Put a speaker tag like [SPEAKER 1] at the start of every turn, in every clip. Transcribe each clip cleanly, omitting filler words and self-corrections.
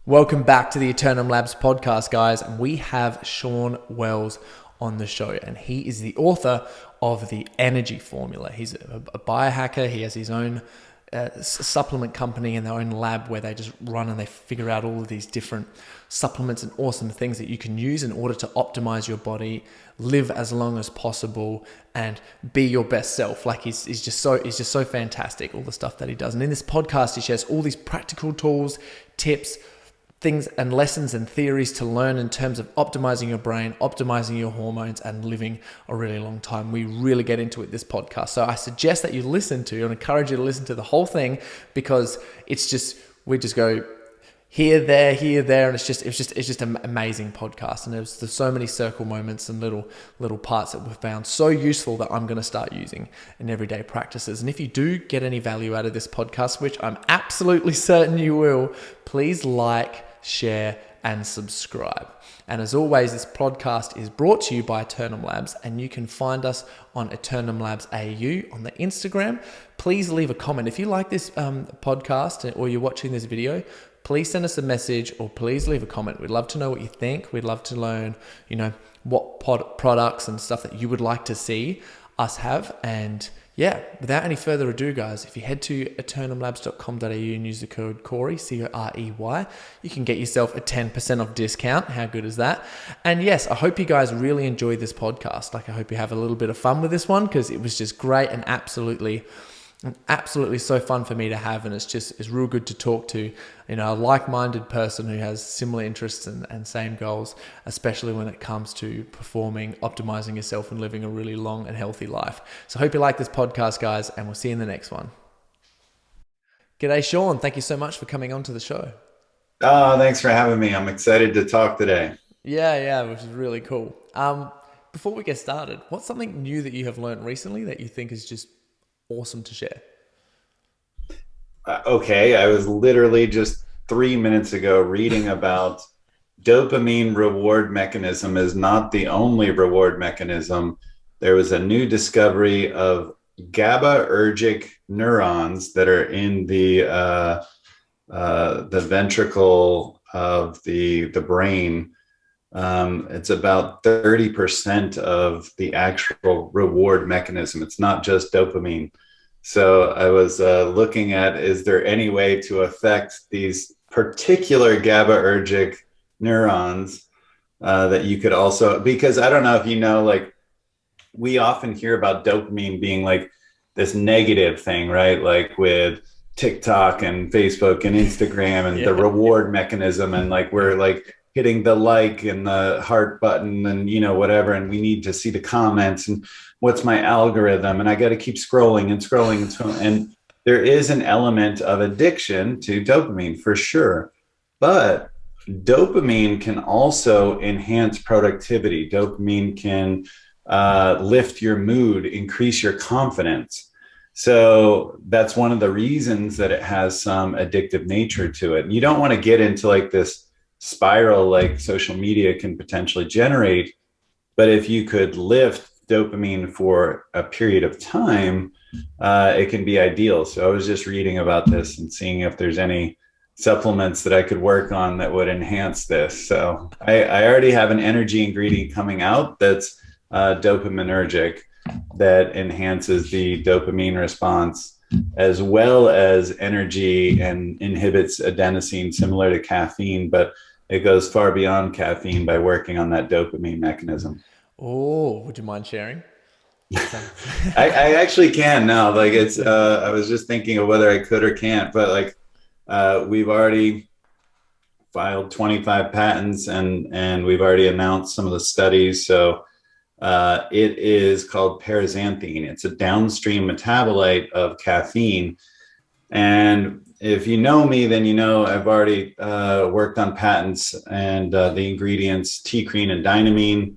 [SPEAKER 1] Welcome back to the Eternum Labs podcast, guys. And we have Shawn Wells on the show, and he is the author of the Energy Formula. He's a biohacker. He has his own supplement company and their own lab where they just run and they figure out all of these different supplements and awesome things that you can use in order to optimize your body, live as long as possible, and be your best self. Like he's just so fantastic, all the stuff that he does. And in this podcast, he shares all these practical tools, tips, things and lessons and theories to learn in terms of optimizing your brain, optimizing your hormones, and living a really long time. We really get into it this podcast. So I suggest that you listen to, and encourage you to listen to the whole thing, because we just go here, there, and it's just an amazing podcast. And there's so many circle moments and little parts that we've found so useful that I'm going to start using in everyday practices. And if you do get any value out of this podcast, which I'm absolutely certain you will, please like, share, and subscribe. And as always, this podcast is brought to you by Eternum Labs, and you can find us on Eternum Labs AU on the Instagram. Please leave a comment. If you like this podcast or you're watching this video, please send us a message or please leave a comment. We'd love to know what you think. We'd love to learn, what products and stuff that you would like to see us have. And yeah, without any further ado, guys, if you head to eternumlabs.com.au and use the code Corey, Corey, you can get yourself a 10% off discount. How good is that? And yes, I hope you guys really enjoyed this podcast. I hope you have a little bit of fun with this one, because it was just great and absolutely so fun for me to have. And it's real good to talk to, a like-minded person who has similar interests and same goals, especially when it comes to performing, optimizing yourself, and living a really long and healthy life. So I hope you like this podcast, guys, and we'll see you in the next one. G'day, Shawn. Thank you so much for coming on to the show.
[SPEAKER 2] Oh, thanks for having me. I'm excited to talk today.
[SPEAKER 1] Yeah, which is really cool. Before we get started, what's something new that you have learned recently that you think is just awesome to share?
[SPEAKER 2] Okay, I was literally just 3 minutes ago reading about dopamine reward mechanism is not the only reward mechanism. There was a new discovery of GABAergic neurons that are in the ventricle of the brain. It's about 30% of the actual reward mechanism. It's not just dopamine. So I was looking at, is there any way to affect these particular GABAergic neurons that you could also, because I don't know if you know, like we often hear about dopamine being like this negative thing, right? Like with TikTok and Facebook and Instagram and the reward mechanism, and like we're like hitting the like and the heart button and whatever, and we need to see the comments and what's my algorithm, and I got to keep scrolling and scrolling and scrolling. And there is an element of addiction to dopamine for sure, but dopamine can also enhance productivity. Dopamine can lift your mood, increase your confidence. So that's one of the reasons that it has some addictive nature to it. And you don't want to get into like this spiral like social media can potentially generate, but if you could lift dopamine for a period of time, it can be ideal. So I was just reading about this and seeing if there's any supplements that I could work on that would enhance this. So I already have an energy ingredient coming out that's dopaminergic, that enhances the dopamine response, as well as energy, and inhibits adenosine, similar to caffeine, but it goes far beyond caffeine by working on that dopamine mechanism.
[SPEAKER 1] Oh, would you mind sharing?
[SPEAKER 2] I actually can now. Like it's, I was just thinking of whether I could or can't, but like we've already filed 25 patents and we've already announced some of the studies. So it is called Paraxanthine. It's a downstream metabolite of caffeine. And if you know me, then I've already worked on patents and the ingredients T-crene and dynamine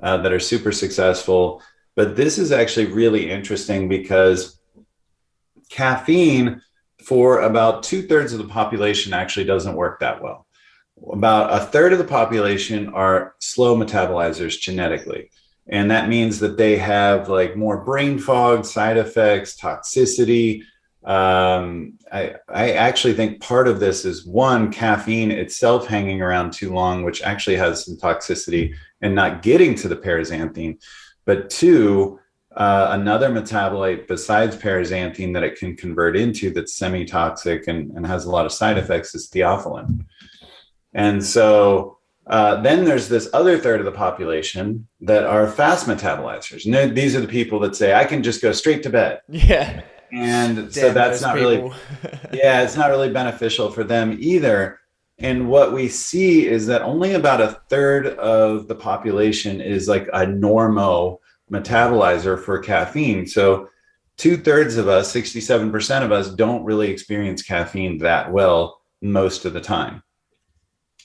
[SPEAKER 2] that are super successful. But this is actually really interesting because caffeine for about 2/3 of the population actually doesn't work that well. About 1/3 of the population are slow metabolizers genetically. And that means that they have like more brain fog, side effects, toxicity, I actually think part of this is, one, caffeine itself hanging around too long, which actually has some toxicity and not getting to the paraxanthine. But two, another metabolite besides paraxanthine that it can convert into that's semi-toxic and has a lot of side effects is theophylline. And so then there's this other third of the population that are fast metabolizers. And these are the people that say, I can just go straight to bed.
[SPEAKER 1] Yeah.
[SPEAKER 2] And so that's not really, yeah, it's not really beneficial for them either. And what we see is that only about a third of the population is like a normo metabolizer for caffeine. So 2/3 of us, 67% of us, don't really experience caffeine that well most of the time.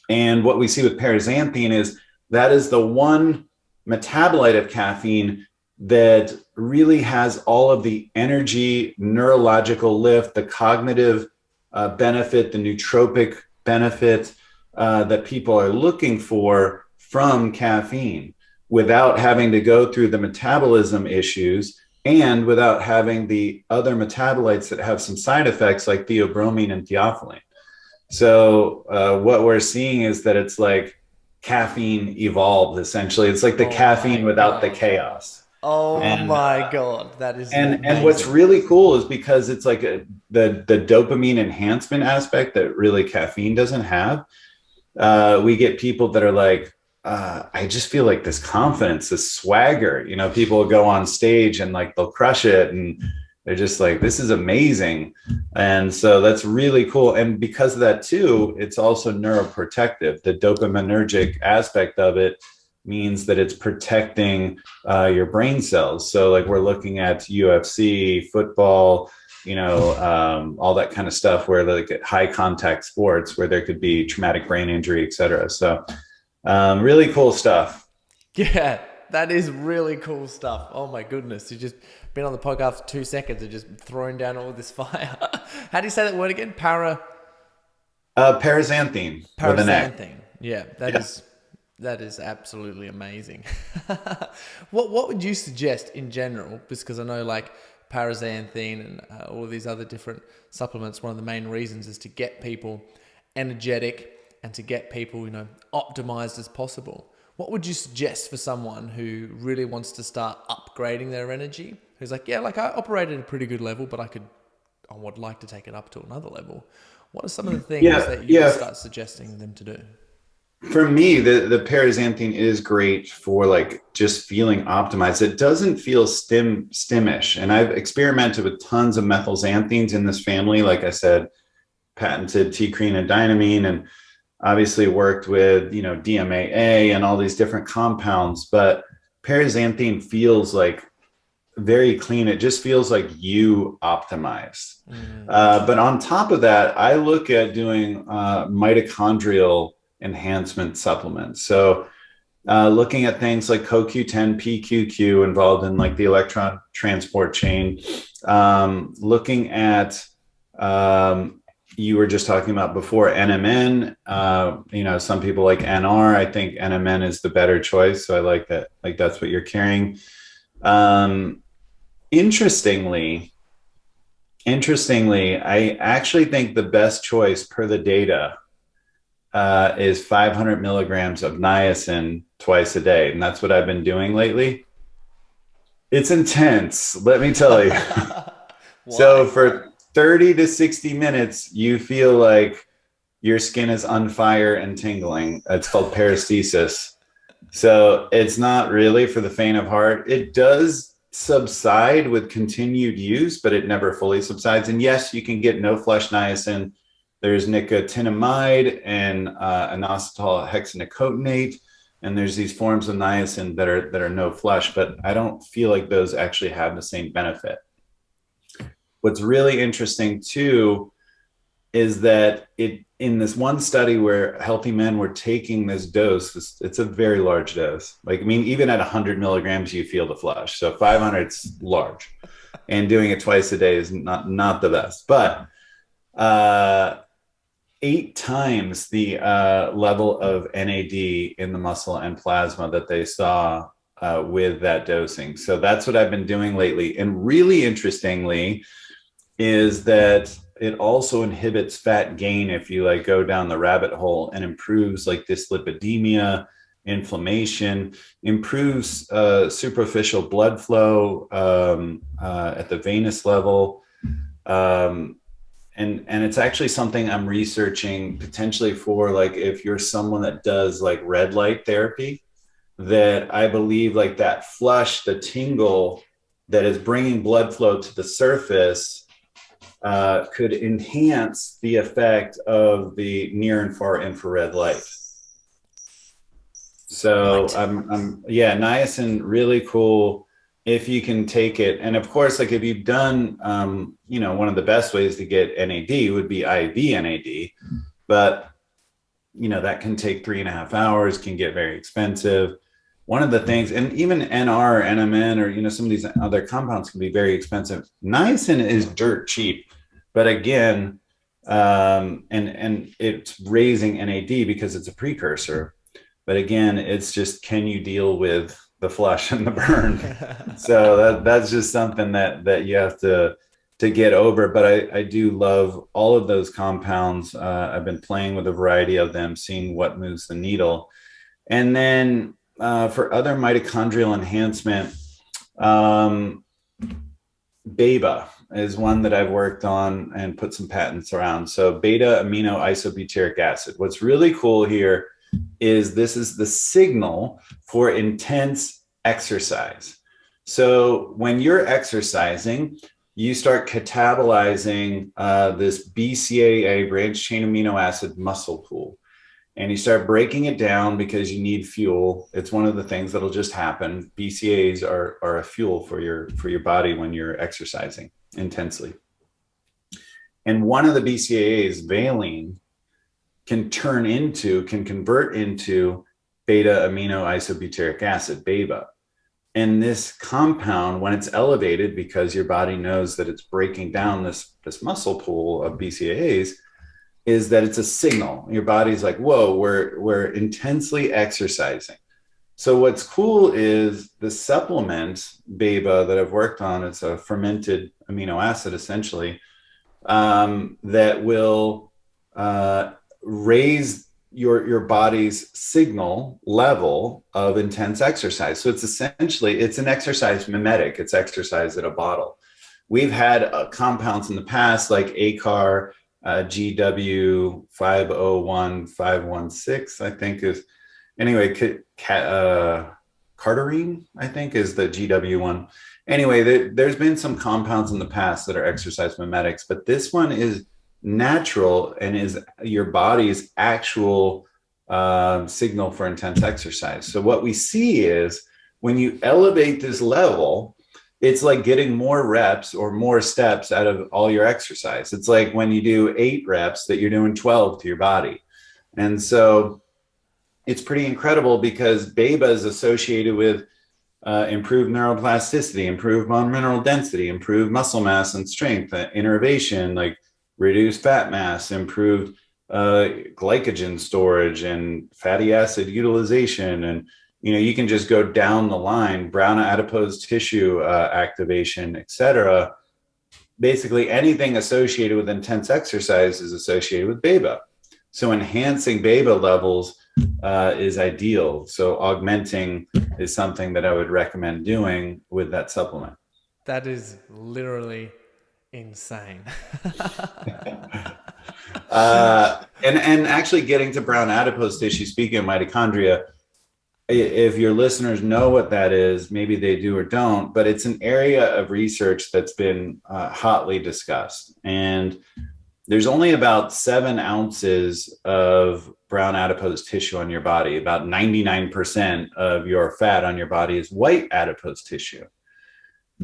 [SPEAKER 2] And what we see with paraxanthine is that is the one metabolite of caffeine that really has all of the energy, neurological lift, the cognitive benefit, the nootropic benefit that people are looking for from caffeine, without having to go through the metabolism issues and without having the other metabolites that have some side effects like theobromine and theophylline. So what we're seeing is that it's like caffeine evolved, essentially. It's like the caffeine without the chaos.
[SPEAKER 1] Oh my God, that is
[SPEAKER 2] and what's really cool is because it's like the dopamine enhancement aspect that really caffeine doesn't have. We get people that are like, I just feel like this confidence, this swagger. You know, people will go on stage and like they'll crush it, and they're just like, this is amazing. And so that's really cool. And because of that too, it's also neuroprotective. The dopaminergic aspect of it means that it's protecting your brain cells. So like we're looking at UFC, football, you know, all that kind of stuff where like at high contact sports where there could be traumatic brain injury, et cetera. So really cool stuff.
[SPEAKER 1] Yeah, that is really cool stuff. Oh my goodness. You just been on the podcast for 2 seconds and just throwing down all this fire. How do you say that word again?
[SPEAKER 2] Paraxanthine.
[SPEAKER 1] Paraxanthine. Yeah, that is absolutely amazing. What would you suggest in general? Because I know like paraxanthine and all these other different supplements, one of the main reasons is to get people energetic and to get people, you know, optimized as possible. What would you suggest for someone who really wants to start upgrading their energy? Who's like, yeah, like I operate at a pretty good level, but I would like to take it up to another level. What are some of the things that you start suggesting them to do?
[SPEAKER 2] For me, the paraxanthine is great for like just feeling optimized. It doesn't feel stimish. And I've experimented with tons of methylxanthines in this family. Like I said, patented T-crene and dynamine, and obviously worked with, you know, DMAA and all these different compounds. But paraxanthine feels like very clean. It just feels like you optimized. But on top of that, I look at doing mitochondrial enhancement supplements. So looking at things like CoQ10, PQQ involved in like the electron transport chain, looking at, you were just talking about before, NMN, you know, some people like NR. I think NMN is the better choice. So I like that. Like that's what you're carrying. Interestingly, I actually think the best choice per the data is 500 milligrams of niacin twice a day. And that's what I've been doing lately. It's intense, let me tell you. So for 30 to 60 minutes, you feel like your skin is on fire and tingling. It's called paresthesis. So it's not really for the faint of heart. It does subside with continued use, but it never fully subsides. And yes, you can get no flush niacin. There's nicotinamide and inositol hexanicotinate, and there's these forms of niacin that are no flush, but I don't feel like those actually have the same benefit. What's really interesting too is that in this one study where healthy men were taking this dose, it's a very large dose. Like, I mean, even at 100 milligrams, you feel the flush. So 500 is large, and doing it twice a day is not the best. But 8 times the level of NAD in the muscle and plasma that they saw with that dosing. So that's what I've been doing lately. And really interestingly, is that it also inhibits fat gain if you like go down the rabbit hole, and improves like dyslipidemia, inflammation, improves superficial blood flow at the venous level. And it's actually something I'm researching potentially for, like, if you're someone that does like red light therapy, that I believe like that flush, the tingle that is bringing blood flow to the surface could enhance the effect of the near and far infrared light. So
[SPEAKER 1] Right.
[SPEAKER 2] yeah, niacin, really cool if you can take it. And of course, like if you've done, one of the best ways to get NAD would be IV NAD, but that can take 3.5 hours, can get very expensive. One of the things, and even NR, NMN, or some of these other compounds can be very expensive. Niacin is dirt cheap, but again, and it's raising NAD because it's a precursor. But again, it's just, can you deal with the flush and the burn? So that's just something that you have to get over. But I do love all of those compounds. I've been playing with a variety of them, seeing what moves the needle. And then for other mitochondrial enhancement, BETA is one that I've worked on and put some patents around. So beta amino isobutyric acid. What's really cool here is this is the signal for intense exercise. So when you're exercising, you start catabolizing this BCAA, branched chain amino acid muscle pool. And you start breaking it down because you need fuel. It's one of the things that'll just happen. BCAAs are a fuel for your body when you're exercising intensely. And one of the BCAAs, valine, can convert into beta amino isobutyric acid, BETA. And this compound, when it's elevated, because your body knows that it's breaking down this muscle pool of BCAAs, is that it's a signal. Your body's like, whoa, we're intensely exercising. So what's cool is the supplement BETA that I've worked on. It's a fermented amino acid, essentially, that will raise your body's signal level of intense exercise. So it's an exercise mimetic. It's exercise in a bottle. We've had compounds in the past like ACAR, GW 501516, I think is, anyway, cardarine, I think, is the GW one. Anyway, there's been some compounds in the past that are exercise mimetics, but this one is natural and is your body's actual signal for intense exercise. So what we see is when you elevate this level, it's like getting more reps or more steps out of all your exercise. It's like when you do 8 reps that you're doing 12 to your body. And so it's pretty incredible because BETA is associated with improved neuroplasticity, improved bone mineral density, improved muscle mass and strength, innervation, like reduced fat mass, improved glycogen storage and fatty acid utilization. And you can just go down the line, brown adipose tissue activation, etc. Basically, anything associated with intense exercise is associated with BETA. So enhancing BETA levels is ideal. So augmenting is something that I would recommend doing with that supplement.
[SPEAKER 1] That is literally insane.
[SPEAKER 2] And actually getting to brown adipose tissue, speaking of mitochondria, if your listeners know what that is, maybe they do or don't, but it's an area of research that's been hotly discussed. And there's only about 7 ounces of brown adipose tissue on your body. About 99% of your fat on your body is white adipose tissue.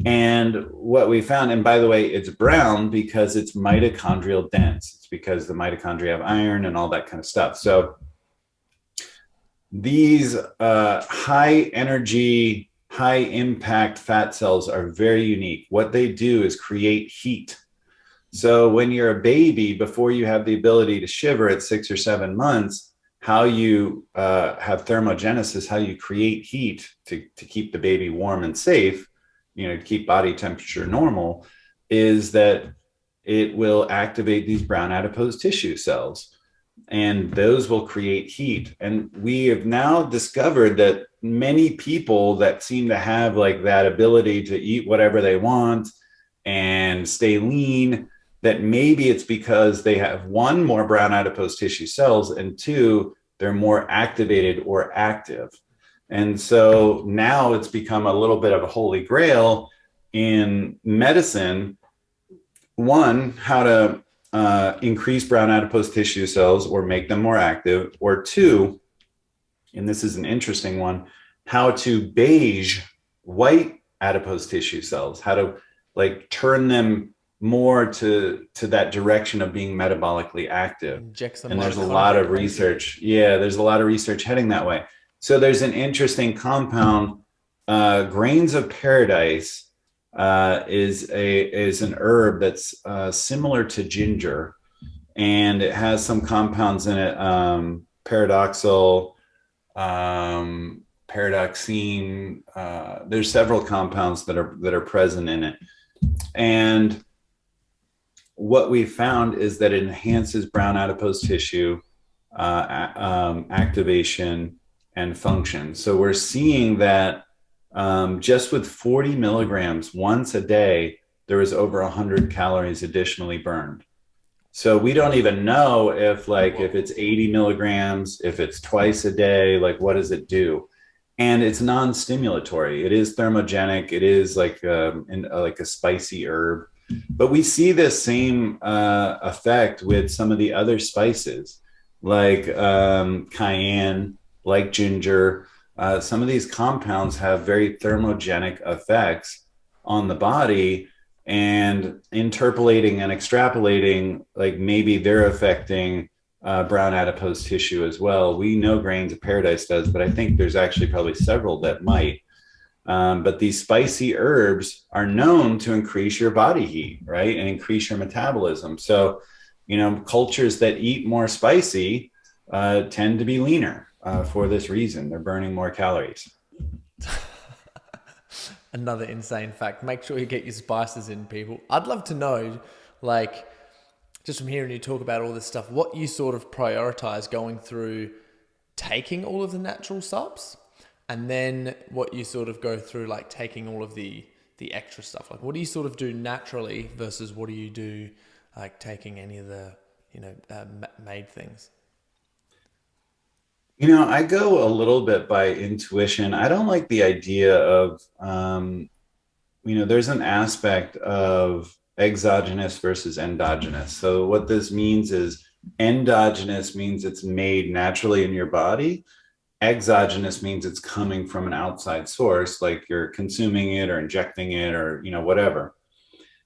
[SPEAKER 2] And what we found, and by the way, it's brown because it's mitochondrial dense. It's because the mitochondria have iron and all that kind of stuff. So these high energy, high impact fat cells are very unique. What they do is create heat. So when you're a baby, before you have the ability to shiver at 6 or 7 months, how you have thermogenesis, how you create heat to keep the baby warm and safe, to keep body temperature normal, is that it will activate these brown adipose tissue cells, and those will create heat. And we have now discovered that many people that seem to have like that ability to eat whatever they want and stay lean, that maybe it's because they have, one, more brown adipose tissue cells, and two, they're more activated or active. And so now it's become a little bit of a holy grail in medicine. One, how to increase brown adipose tissue cells or make them more active, or two, and this is an interesting one, how to beige white adipose tissue cells, how to like turn them more to that direction of being metabolically active. And there's a lot of research. Yeah, there's a lot of research heading that way. So there's an interesting compound, grains of paradise, is an herb that's similar to ginger, and it has some compounds in it, paradoxine. There's several compounds that are present in it, and what we found is that it enhances brown adipose tissue activation and function. So we're seeing that just with 40 milligrams once a day, there was over 100 calories additionally burned. So we don't even know if it's 80 milligrams, if it's twice a day, like what does it do? And it's non-stimulatory. It is thermogenic. It is like a spicy herb. But we see this same effect with some of the other spices, like cayenne, like ginger. Some of these compounds have very thermogenic effects on the body, and interpolating and extrapolating, like maybe they're affecting brown adipose tissue as well. We know grains of paradise does, but I think there's actually probably several that might. But these spicy herbs are known to increase your body heat, right? And increase your metabolism. So, cultures that eat more spicy tend to be leaner for this reason. They're burning more calories.
[SPEAKER 1] Another insane fact. Make sure you get your spices in, people. I'd love to know, like, just from hearing you talk about all this stuff, what you sort of prioritize going through taking all of the natural subs, and then what you sort of go through, like taking all of the extra stuff. Like, what do you sort of do naturally versus what do you do, like taking any of the, made things?
[SPEAKER 2] I go a little bit by intuition. I don't like the idea of, there's an aspect of exogenous versus endogenous. So what this means is endogenous means it's made naturally in your body. Exogenous means it's coming from an outside source, like you're consuming it or injecting it or, whatever.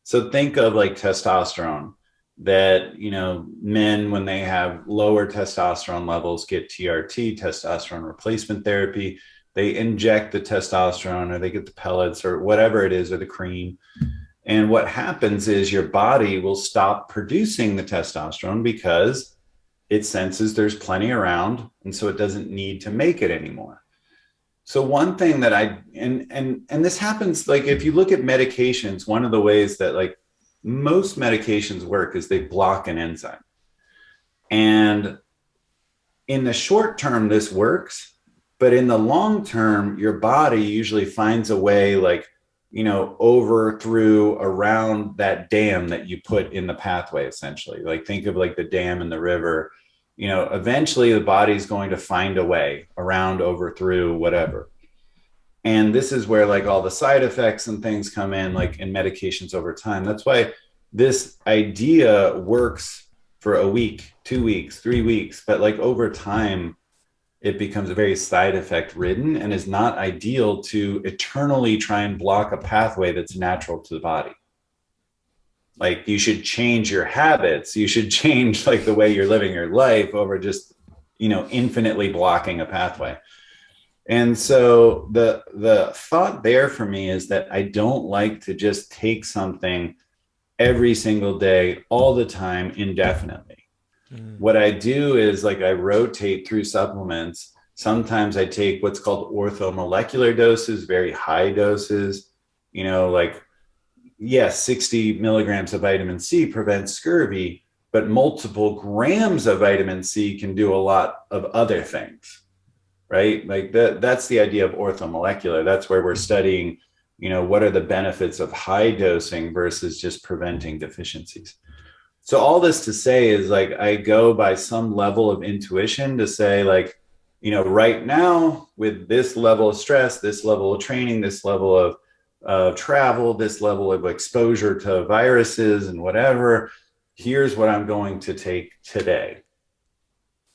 [SPEAKER 2] So think of like testosterone, that, men, when they have lower testosterone levels, get TRT, testosterone replacement therapy. They inject the testosterone, or they get the pellets or whatever it is, or the cream. And what happens is your body will stop producing the testosterone because it senses there's plenty around, and so it doesn't need to make it anymore. So one thing that and this happens, like if you look at medications, one of the ways that like most medications work is they block an enzyme. And in the short term, this works, but in the long term, your body usually finds a way, like, over, through, around that dam that you put in the pathway, essentially. Like think of like the dam in the river. Eventually the body's going to find a way around, over, through, whatever. And this is where like all the side effects and things come in, like in medications over time. That's why this idea works for a week, 2 weeks, 3 weeks, but like over time, it becomes very side effect ridden and is not ideal to eternally try and block a pathway that's natural to the body. Like you should change your habits. You should change like the way you're living your life over just, infinitely blocking a pathway. And so the thought there for me is that I don't like to just take something every single day, all the time, indefinitely. What I do is like I rotate through supplements. Sometimes I take what's called orthomolecular doses, very high doses, like yes, 60 milligrams of vitamin C prevents scurvy, but multiple grams of vitamin C can do a lot of other things, right? Like that's the idea of orthomolecular. That's where we're studying, what are the benefits of high dosing versus just preventing deficiencies. So all this to say is like, I go by some level of intuition to say like, right now with this level of stress, this level of training, this level of travel, this level of exposure to viruses and whatever, here's what I'm going to take today.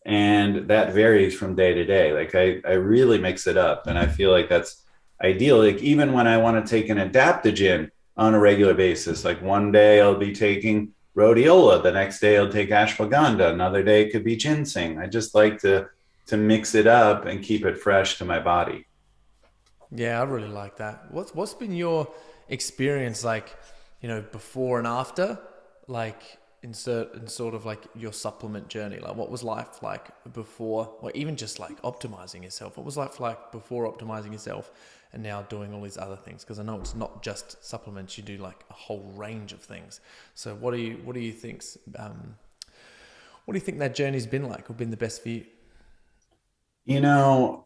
[SPEAKER 2] And that varies from day to day. Like I really mix it up. And I feel like that's ideal. Like even when I want to take an adaptogen on a regular basis, like one day I'll be taking rhodiola, the next day I'll take ashwagandha, another day it could be ginseng. I just like to mix it up and keep it fresh to my body.
[SPEAKER 1] Yeah, I really like that. What's been your experience like, before and after, like in sort of like your supplement journey? Like what was life like before, or even just like optimizing yourself? What was life like before optimizing yourself and now doing all these other things? Because I know it's not just supplements, you do like a whole range of things. So what do you think that journey's been like, or been the best for you?
[SPEAKER 2] You know,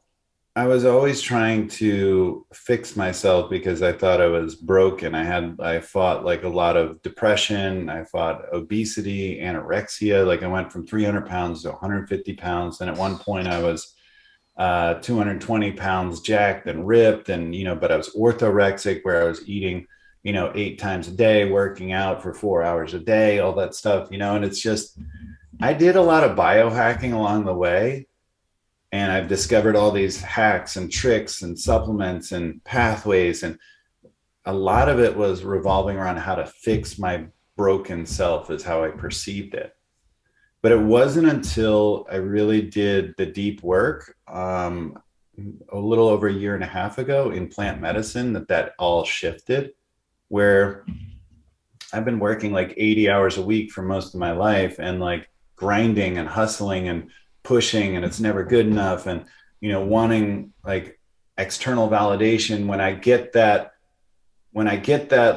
[SPEAKER 2] I was always trying to fix myself because I thought I was broken. I fought like a lot of depression. I fought obesity, anorexia. Like I went from 300 pounds to 150 pounds. And at one point I was 220 pounds jacked and ripped. And, but I was orthorexic where I was eating, 8 times a day, working out for 4 hours a day, all that stuff, and it's just, I did a lot of biohacking along the way. And I've discovered all these hacks and tricks and supplements and pathways. And a lot of it was revolving around how to fix my broken self, is how I perceived it. But it wasn't until I really did the deep work a little over a year and a half ago in plant medicine that all shifted, where I've been working like 80 hours a week for most of my life and like grinding and hustling and pushing, and it's never good enough. And, wanting like external validation. When I get that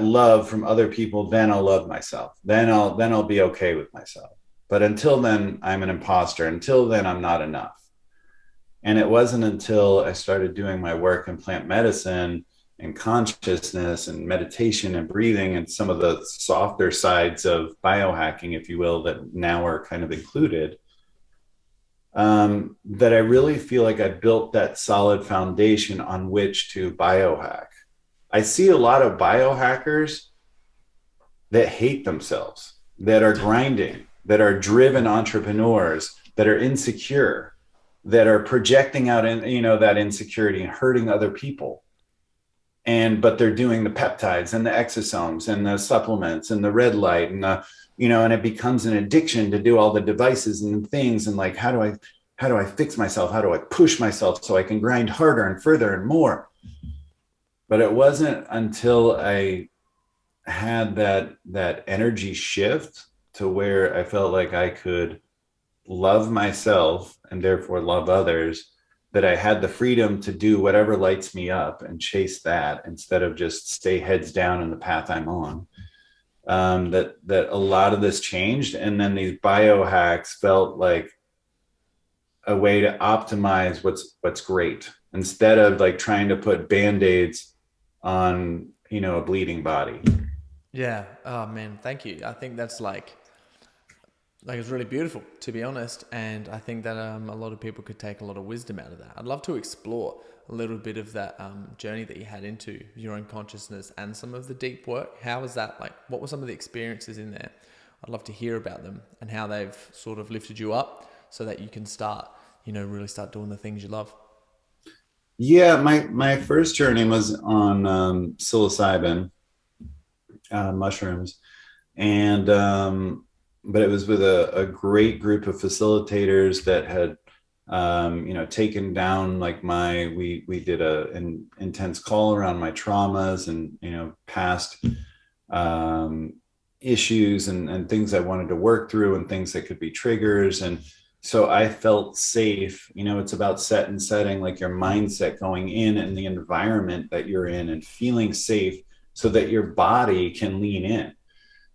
[SPEAKER 2] love from other people, then I'll love myself. Then I'll be okay with myself. But until then, I'm an imposter. Until then, I'm not enough. And it wasn't until I started doing my work in plant medicine and consciousness and meditation and breathing and some of the softer sides of biohacking, if you will, that now are kind of included, that I really feel like I built that solid foundation on which to biohack. I see a lot of biohackers that hate themselves, that are grinding, that are driven entrepreneurs, that are insecure, that are projecting out that insecurity and hurting other people. But they're doing the peptides and the exosomes and the supplements and the red light and and it becomes an addiction to do all the devices and things. And like, how do I fix myself? How do I push myself so I can grind harder and further and more? But it wasn't until I had that energy shift to where I felt like I could love myself and therefore love others, that I had the freedom to do whatever lights me up and chase that instead of just stay heads down in the path I'm on. That a lot of this changed. And then these biohacks felt like a way to optimize what's great, instead of like trying to put band-aids on, a bleeding body.
[SPEAKER 1] Yeah. Oh man, thank you. I think that's like it's really beautiful, to be honest. And I think that a lot of people could take a lot of wisdom out of that. I'd love to explore a little bit of that journey that you had into your own consciousness and some of the deep work. How was that like? What were some of the experiences in there? I'd love to hear about them and how they've sort of lifted you up so that you can start, really start doing the things you love.
[SPEAKER 2] Yeah, my first journey was on psilocybin mushrooms, and but it was with a great group of facilitators that had taken down like we did an intense call around my traumas and past issues and things I wanted to work through and things that could be triggers. And so I felt safe. It's about set and setting, like your mindset going in and the environment that you're in, and feeling safe so that your body can lean in.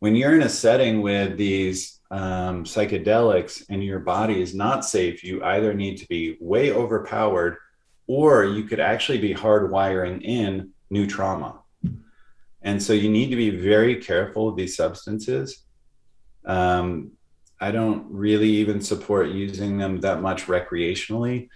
[SPEAKER 2] When you're in a setting with these psychedelics and your body is not safe, you either need to be way overpowered, or you could actually be hardwiring in new trauma. And so you need to be very careful with these substances. I don't really even support using them that much recreationally.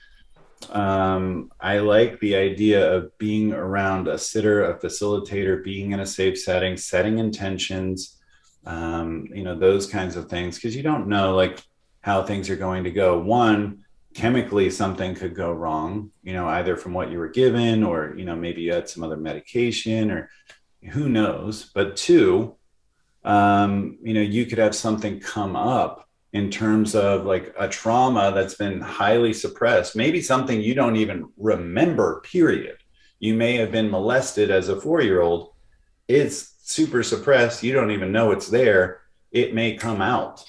[SPEAKER 2] I like the idea of being around a sitter, a facilitator, being in a safe setting, setting intentions, those kinds of things, because you don't know like how things are going to go. One, chemically, something could go wrong, either from what you were given, or, maybe you had some other medication, or who knows. But two, you could have something come up in terms of like a trauma that's been highly suppressed, maybe something you don't even remember, period. You may have been molested as a 4-year-old. It's super suppressed. You don't even know it's there. It may come out.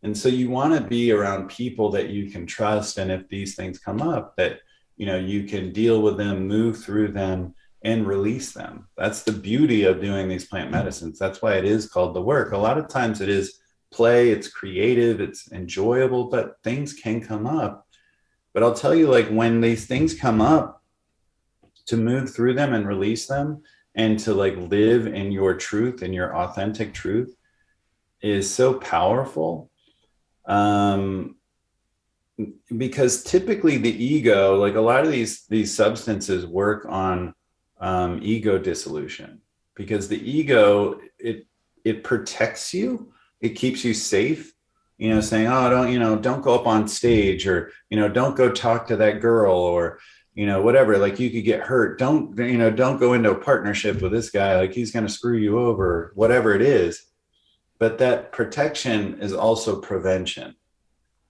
[SPEAKER 2] And so you want to be around people that you can trust. And if these things come up, that, you can deal with them, move through them, and release them. That's the beauty of doing these plant medicines. That's why it is called the work. A lot of times it is play, it's creative, it's enjoyable, but things can come up. But I'll tell you, like, when these things come up, to move through them and release them, and to like live in your truth and your authentic truth, is so powerful. Because typically the ego, like a lot of these substances work on ego dissolution, because the ego, it protects you, it keeps you safe, saying, oh, don't go up on stage, or, don't go talk to that girl, or, whatever, like you could get hurt. Don't go into a partnership with this guy, like he's going to screw you over, whatever it is. But that protection is also prevention,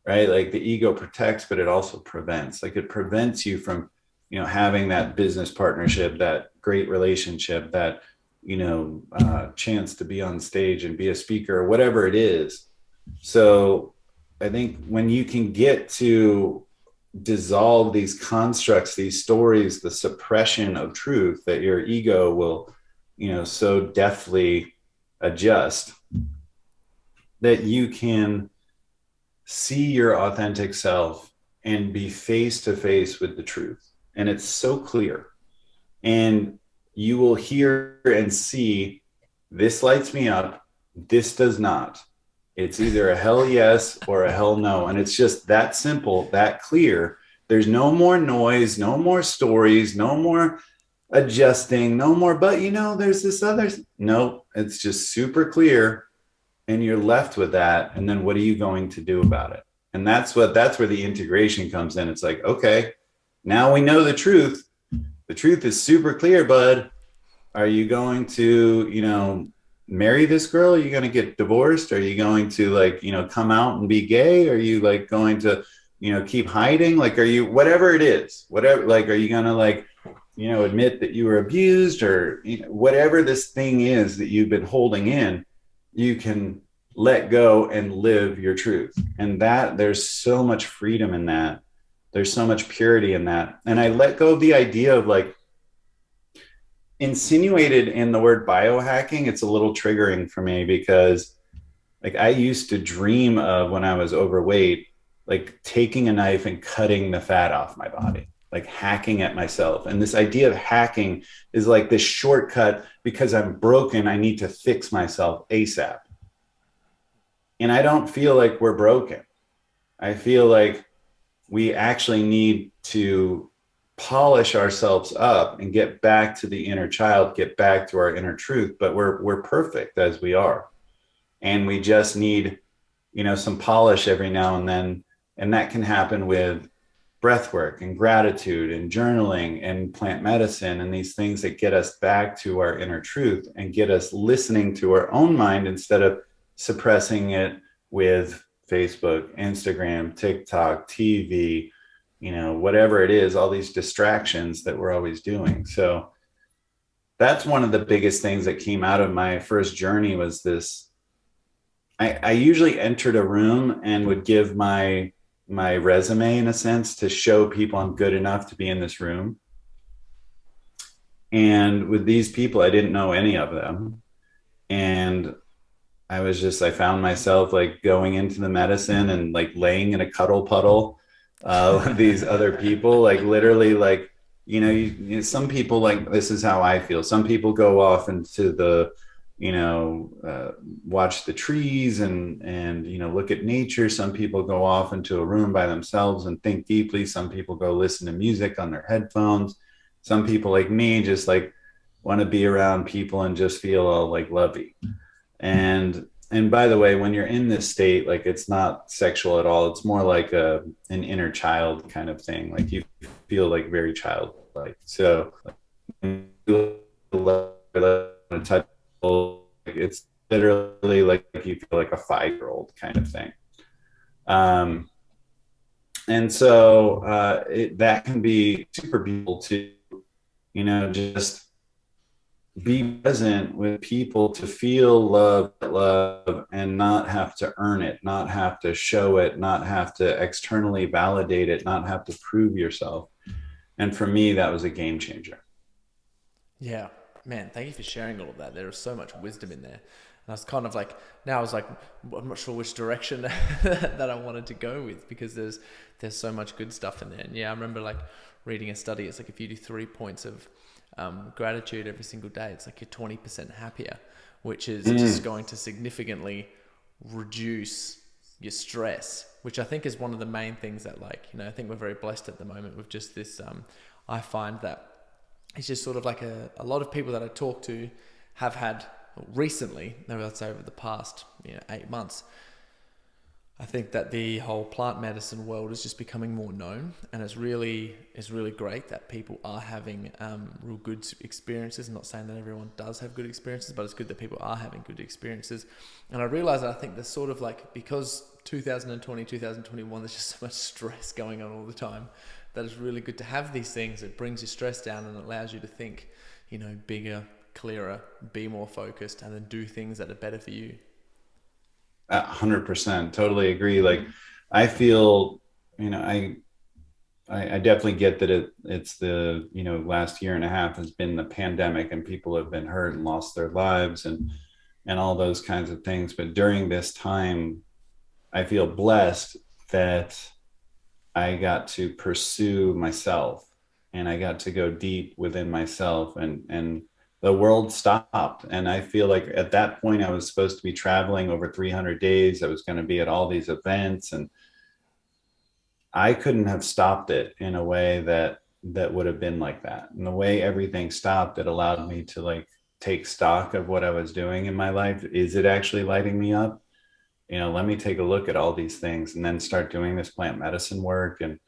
[SPEAKER 2] right? Like the ego protects, but it also prevents. Like it prevents you from, having that business partnership, that great relationship, that, chance to be on stage and be a speaker, or whatever it is. So I think when you can get to dissolve these constructs, these stories, the suppression of truth that your ego will, so deftly adjust, that you can see your authentic self and be face to face with the truth. And it's so clear. And you will hear and see, this lights me up, this does not. It's either a hell yes or a hell no. And it's just that simple, that clear. There's no more noise, no more stories, no more adjusting, no more, but there's this other. No, it's just super clear. And you're left with that. And then what are you going to do about it? And that's where the integration comes in. It's like, okay, now we know the truth. The truth is super clear, bud. Are you going to, marry this girl? Are you going to get divorced? Are you going to come out and be gay? Are you going to, keep hiding? Like, are you, whatever it is, whatever, are you going to admit that you were abused, or whatever this thing is that you've been holding in, you can let go and live your truth. And that there's so much freedom in that. There's so much purity in that. And I let go of the idea of insinuated in the word biohacking. It's a little triggering for me, because I used to dream of, when I was overweight, taking a knife and cutting the fat off my body, hacking at myself. And this idea of hacking is this shortcut, because I'm broken, I need to fix myself ASAP. And I don't feel like we're broken. I feel like we actually need to polish ourselves up and get back to the inner child, get back to our inner truth. But we're perfect as we are. And we just need, some polish every now and then. And that can happen with breath work and gratitude and journaling and plant medicine, and these things that get us back to our inner truth and get us listening to our own mind instead of suppressing it with Facebook, Instagram, TikTok, TV, whatever it is, all these distractions that we're always doing. So that's one of the biggest things that came out of my first journey, was this. I usually entered a room and would give my resume, in a sense, to show people I'm good enough to be in this room. And with these people, I didn't know any of them. And I found myself like going into the medicine and like laying in a cuddle puddle with these other people, like literally like, some people, like, this is how I feel. Some people go off into the, watch the trees and, look at nature. Some people go off into a room by themselves and think deeply. Some people go listen to music on their headphones. Some people like me just like want to be around people and just feel all like lovey. And by the way, when you're in this state, like, it's not sexual at all. It's more like an inner child kind of thing. Like, you feel like very childlike. So it's literally like you feel like a 5-year-old kind of thing. Um, and so that can be super beautiful to, just be present with people, to feel love and not have to earn it, not have to show it, not have to externally validate it, not have to prove yourself. And for me, that was a game changer.
[SPEAKER 1] Yeah, man, thank you for sharing all of that. There is so much wisdom in there. And I was kind of like, now I was like, I'm not sure which direction that I wanted to go with, because there's so much good stuff in there. And yeah, I remember like reading a study. It's like if you do 3 points of gratitude every single day, it's like you're 20% happier, which is just going to significantly reduce your stress, which I think is one of the main things that, like, I think we're very blessed at the moment with just this. I find that it's just sort of like a lot of people that I talk to have had recently, maybe I'd say over the past 8 months, I think that the whole plant medicine world is just becoming more known, and it's really great that people are having real good experiences. I'm not saying that everyone does have good experiences, but it's good that people are having good experiences. And I realize that I think there's sort of like, because 2020, 2021, there's just so much stress going on all the time, that it's really good to have these things. It brings your stress down and it allows you to think, bigger, clearer, be more focused, and then do things that are better for you.
[SPEAKER 2] 100%, totally agree. Like, I feel, I definitely get that it's the, last year and a half has been the pandemic, and people have been hurt and lost their lives and all those kinds of things. But during this time, I feel blessed that I got to pursue myself, and I got to go deep within myself, and the world stopped. And I feel like at that point, I was supposed to be traveling over 300 days. I was going to be at all these events, and I couldn't have stopped it in a way that would have been like that. And the way everything stopped, it allowed me to like take stock of what I was doing in my life. Is it actually lighting me up? Let me take a look at all these things, and then start doing this plant medicine work and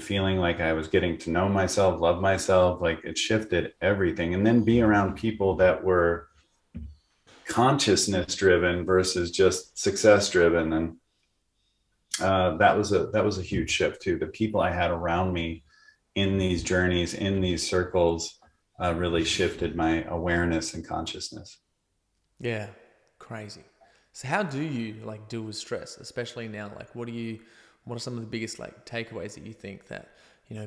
[SPEAKER 2] feeling like I was getting to know myself, love myself. Like, it shifted everything. And then be around people that were consciousness driven versus just success driven. And that was a huge shift too. The people I had around me in these journeys, in these circles, really shifted my awareness and consciousness.
[SPEAKER 1] Yeah, crazy. So how do you like deal with stress, especially now? Like, what are some of the biggest like takeaways that you think that,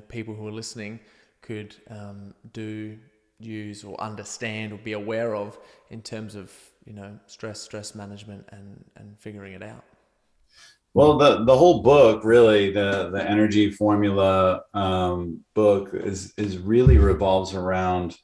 [SPEAKER 1] people who are listening could do, use, or understand, or be aware of in terms of, stress management and figuring it out?
[SPEAKER 2] Well, the whole book, really, the energy formula book is really revolves around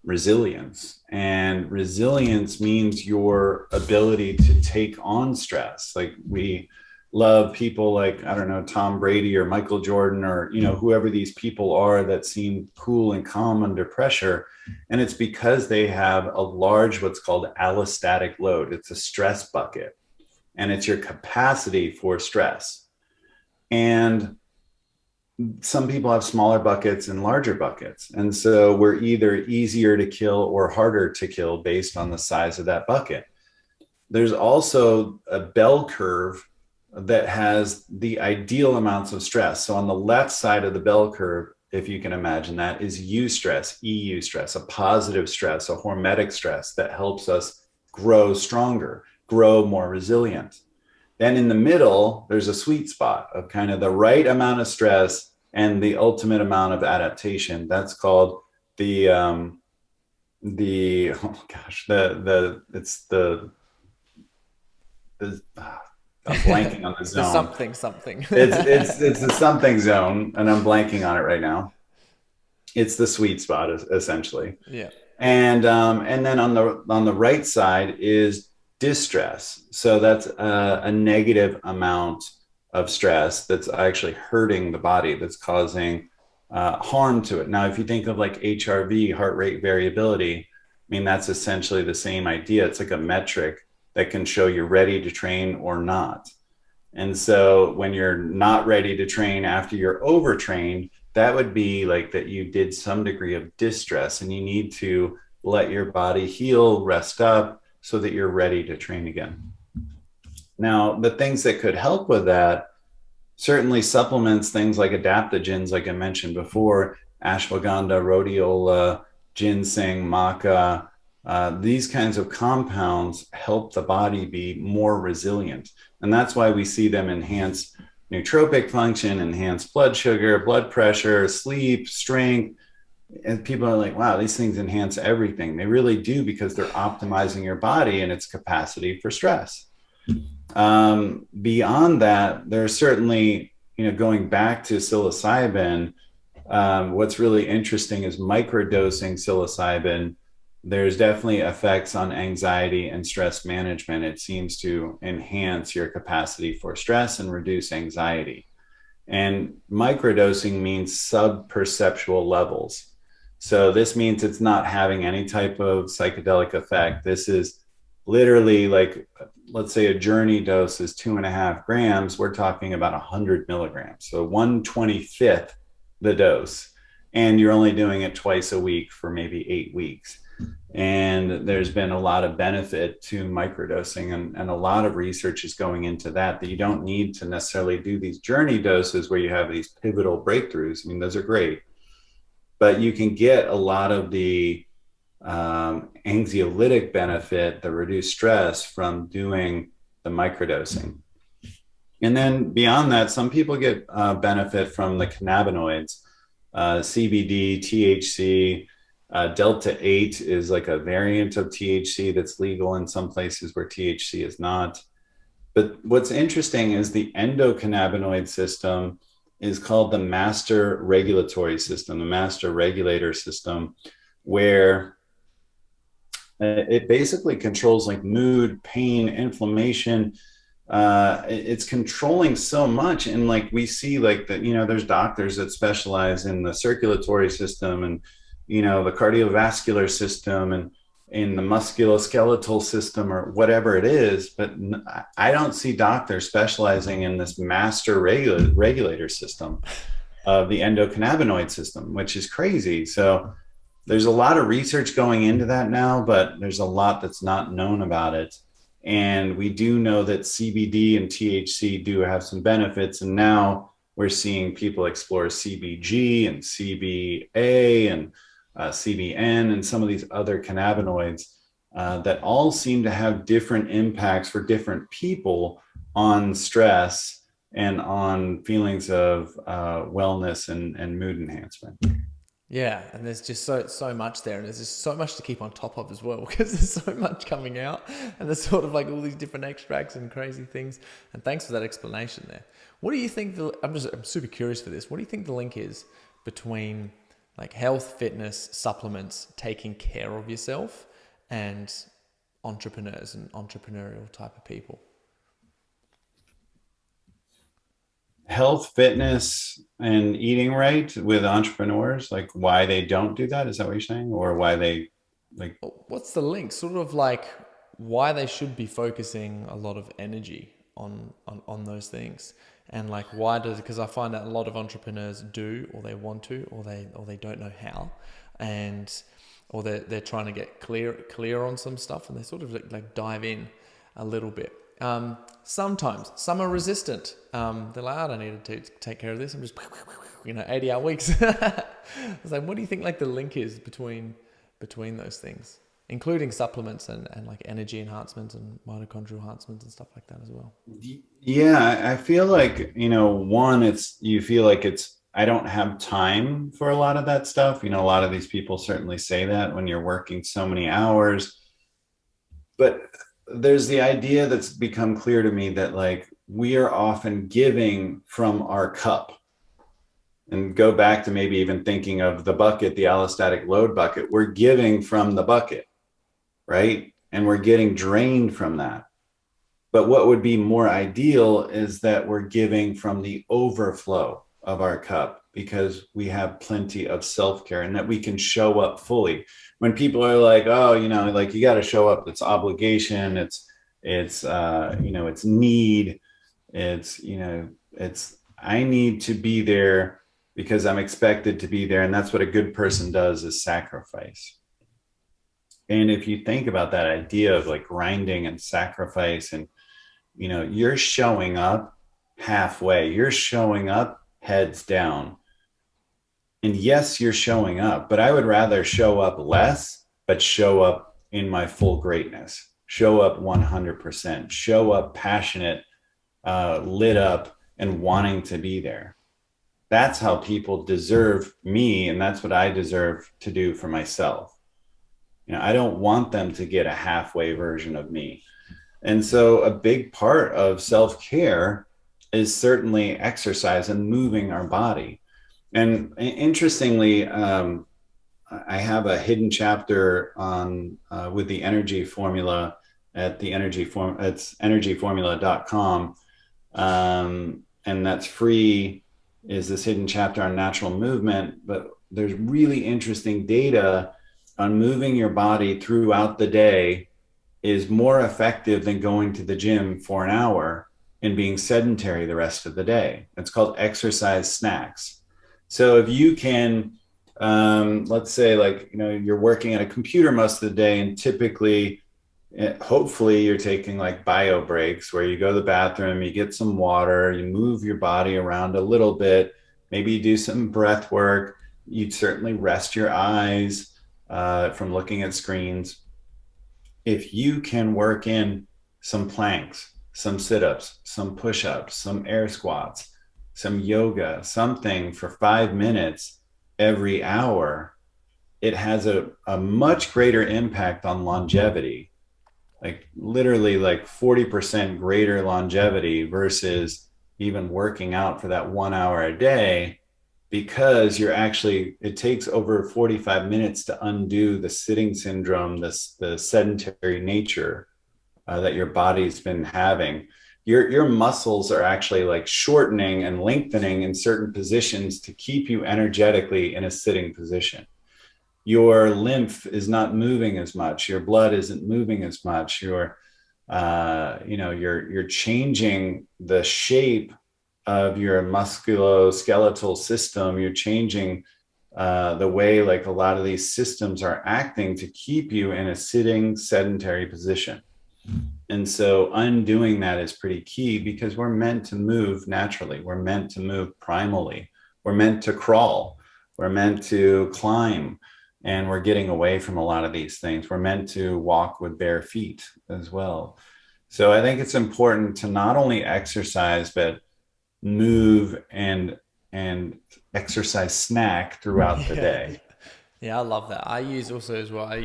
[SPEAKER 2] resilience. And resilience means your ability to take on stress. Like, we love people like, I don't know, Tom Brady or Michael Jordan, or, whoever these people are that seem cool and calm under pressure. And it's because they have a large, what's called allostatic load. It's a stress bucket, and it's your capacity for stress. And some people have smaller buckets and larger buckets. And so we're either easier to kill or harder to kill based on the size of that bucket. There's also a bell curve that has the ideal amounts of stress. So on the left side of the bell curve, if you can imagine that, is eustress, EU stress, a positive stress, a hormetic stress that helps us grow stronger, grow more resilient. Then in the middle, there's a sweet spot of kind of the right amount of stress and the ultimate amount of adaptation. That's called the oh gosh, I'm blanking on the
[SPEAKER 1] The
[SPEAKER 2] zone.
[SPEAKER 1] something.
[SPEAKER 2] It's the something zone, and I'm blanking on it right now. It's the sweet spot, essentially.
[SPEAKER 1] Yeah.
[SPEAKER 2] And then on the right side is distress. So that's a negative amount of stress that's actually hurting the body, that's causing harm to it. Now, if you think of like HRV, heart rate variability, I mean, that's essentially the same idea. It's like a metric that can show you're ready to train or not. And so when you're not ready to train after you're overtrained, that would be like that you did some degree of distress and you need to let your body heal, rest up so that you're ready to train again. Now, the things that could help with that, certainly supplements, things like adaptogens, like I mentioned before, ashwagandha, rhodiola, ginseng, maca, these kinds of compounds help the body be more resilient. And that's why we see them enhance nootropic function, enhance blood sugar, blood pressure, sleep, strength. And people are like, wow, these things enhance everything. They really do, because they're optimizing your body and its capacity for stress. Beyond that, there's certainly, going back to psilocybin, what's really interesting is microdosing psilocybin. There's definitely effects on anxiety and stress management. It seems to enhance your capacity for stress and reduce anxiety. And microdosing means subperceptual levels. So this means it's not having any type of psychedelic effect. This is literally like, let's say a journey dose is 2.5 grams. We're talking about 100 milligrams. So 1/25th the dose. And you're only doing it twice a week for maybe 8 weeks. And there's been a lot of benefit to microdosing, and a lot of research is going into that you don't need to necessarily do these journey doses where you have these pivotal breakthroughs. I mean, those are great, but you can get a lot of the anxiolytic benefit, the reduced stress from doing the microdosing. And then beyond that, some people get benefit from the cannabinoids, CBD, THC. Delta 8 is like a variant of THC that's legal in some places where THC is not. But what's interesting is the endocannabinoid system is called the master regulatory system, the master regulator system, where it basically controls like mood, pain, inflammation. It's controlling so much. And like we see like that, there's doctors that specialize in the circulatory system and the cardiovascular system and in the musculoskeletal system or whatever it is, but I don't see doctors specializing in this master regulator system of the endocannabinoid system, which is crazy. So there's a lot of research going into that now, but there's a lot that's not known about it. And we do know that CBD and THC do have some benefits. And now we're seeing people explore CBG and CBA and CBN and some of these other cannabinoids that all seem to have different impacts for different people on stress and on feelings of wellness and mood enhancement.
[SPEAKER 1] Yeah, and there's just so much there, and there's just so much to keep on top of as well, because there's so much coming out, and there's sort of like all these different extracts and crazy things. And thanks for that explanation there. What do you think? I'm super curious for this. What do you think the link is between like health, fitness, supplements, taking care of yourself, and entrepreneurs and entrepreneurial type of people?
[SPEAKER 2] Health, fitness, and eating right with entrepreneurs, like why they don't do that? Is that what you're saying? Or why they like...
[SPEAKER 1] What's the link? Sort of like why they should be focusing a lot of energy on those things. And like, why does, because I find that a lot of entrepreneurs do, or they want to, or they don't know how, or they're trying to get clear on some stuff, and they sort of like dive in a little bit. Sometimes some are resistant. They're like, I don't need to take care of this. I'm just, 80-hour weeks. I was like, what do you think like the link is between those things, including supplements and like energy enhancements and mitochondrial enhancements and stuff like that as well?
[SPEAKER 2] Yeah, I feel like, one, you feel like it's I don't have time for a lot of that stuff. A lot of these people certainly say that when you're working so many hours. But there's the idea that's become clear to me that like we are often giving from our cup. And go back to maybe even thinking of the bucket, the allostatic load bucket. We're giving from the bucket, right? And we're getting drained from that. But what would be more ideal is that we're giving from the overflow of our cup, because we have plenty of self-care and that we can show up fully. When people are like, oh, like you got to show up, it's obligation, it's it's need, it's I need to be there because I'm expected to be there. And that's what a good person does, is sacrifice. And if you think about that idea of like grinding and sacrifice, and you're showing up halfway, you're showing up heads down. And yes, you're showing up, but I would rather show up less, but show up in my full greatness, show up 100%, show up passionate, lit up, and wanting to be there. That's how people deserve me. And that's what I deserve to do for myself. I don't want them to get a halfway version of me. And so a big part of self-care is certainly exercise and moving our body. And interestingly, I have a hidden chapter on with the energy formula at the it's energyformula.com. And that's free, is this hidden chapter on natural movement. But there's really interesting data on moving your body throughout the day is more effective than going to the gym for an hour and being sedentary the rest of the day. It's called exercise snacks. So if you can, let's say like, you're working at a computer most of the day, and typically, hopefully you're taking like bio breaks where you go to the bathroom, you get some water, you move your body around a little bit, maybe you do some breath work, you'd certainly rest your eyes from looking at screens. If you can work in some planks, some sit-ups, some push-ups, some air squats, some yoga, something for 5 minutes every hour, it has a much greater impact on longevity, like literally like 40% greater longevity versus even working out for that 1 hour a day, because it takes over 45 minutes to undo the sitting syndrome, the sedentary nature that your body's been having. Your muscles are actually like shortening and lengthening in certain positions to keep you energetically in a sitting position. Your lymph is not moving as much. Your blood isn't moving as much. You're changing the shape of your musculoskeletal system. You're changing the way like a lot of these systems are acting to keep you in a sitting sedentary position. And so undoing that is pretty key, because we're meant to move naturally. We're meant to move primally. We're meant to crawl. We're meant to climb. And we're getting away from a lot of these things. We're meant to walk with bare feet as well. So I think it's important to not only exercise, but move and exercise snack throughout the day.
[SPEAKER 1] Yeah, I love that. I use also as well, I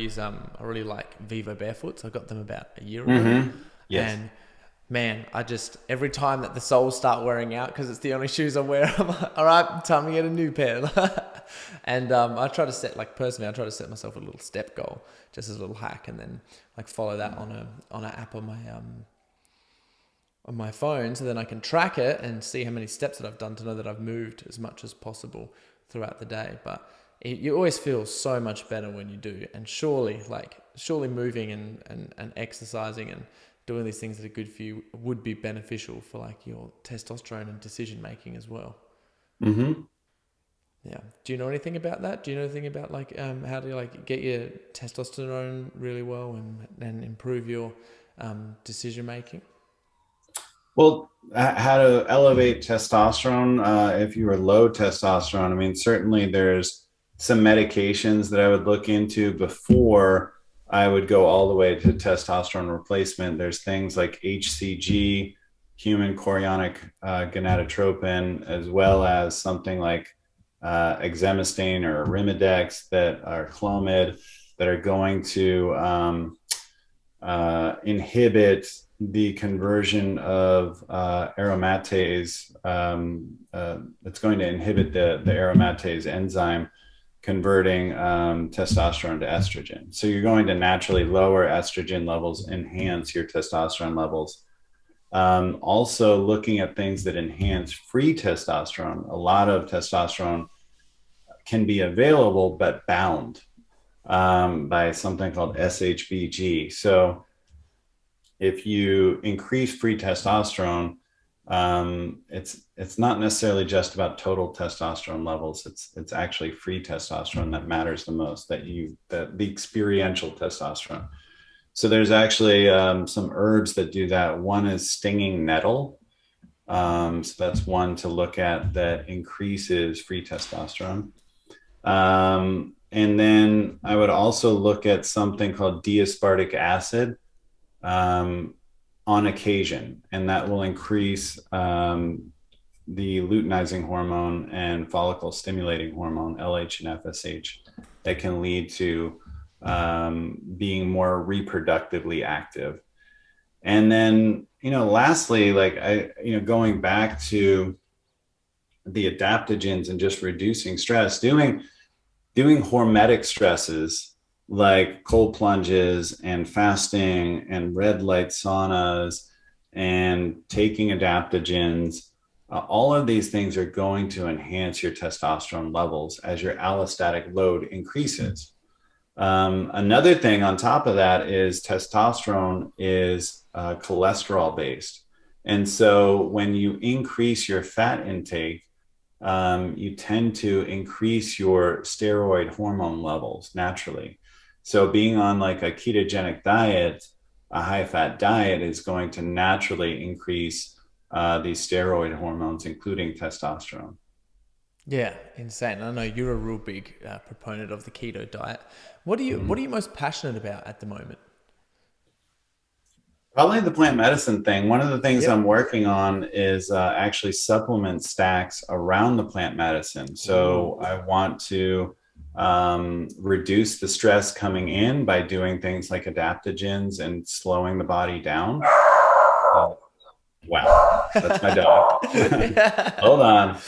[SPEAKER 1] really like Vivo Barefoots. I got them about a year ago.
[SPEAKER 2] Mm-hmm. Yes.
[SPEAKER 1] And man, every time that the soles start wearing out, because it's the only shoes I wear, I'm like, all right, time to get a new pair. And I try to set myself a little step goal, just as a little hack, and then like follow that on an app on my phone, so then I can track it and see how many steps that I've done to know that I've moved as much as possible throughout the day. But you always feel so much better when you do. And surely moving and exercising and doing these things that are good for you would be beneficial for like your testosterone and decision making as well.
[SPEAKER 2] Mm-hmm.
[SPEAKER 1] Yeah. Do you know anything about that? Do you know anything about like how to like get your testosterone really well and improve your decision making?
[SPEAKER 2] Well, how to elevate testosterone if you are low testosterone. I mean, certainly there's some medications that I would look into before I would go all the way to testosterone replacement. There's things like HCG, human chorionic gonadotropin, as well as something like exemestane or arimidex, that are clomid, that are going to inhibit the conversion of aromatase. It's going to inhibit the aromatase enzyme converting testosterone to estrogen. So you're going to naturally lower estrogen levels, enhance your testosterone levels. Also looking at things that enhance free testosterone. A lot of testosterone can be available but bound by something called SHBG. So if you increase free testosterone, it's not necessarily just about total testosterone levels. It's actually free testosterone that matters the most. The experiential testosterone. So there's actually some herbs that do that. One is stinging nettle. So that's one to look at that increases free testosterone. And then I would also look at something called D-aspartic acid on occasion, and that will increase the luteinizing hormone and follicle stimulating hormone, LH and FSH, that can lead to being more reproductively active. And then, lastly, going back to the adaptogens and just reducing stress, doing hormetic stresses like cold plunges and fasting and red light saunas and taking adaptogens, all of these things are going to enhance your testosterone levels as your allostatic load increases. Another thing on top of that is testosterone is cholesterol based. And so when you increase your fat intake, you tend to increase your steroid hormone levels naturally. So being on like a ketogenic diet, a high fat diet, is going to naturally increase these steroid hormones, including testosterone.
[SPEAKER 1] Yeah, insane. I know you're a real big proponent of the keto diet. What are you most passionate about at the moment?
[SPEAKER 2] Probably the plant medicine thing. One of the things
[SPEAKER 1] Yep.
[SPEAKER 2] I'm working on is actually supplement stacks around the plant medicine. So I want to reduce the stress coming in by doing things like adaptogens and slowing the body down. Wow, that's my dog. Hold on.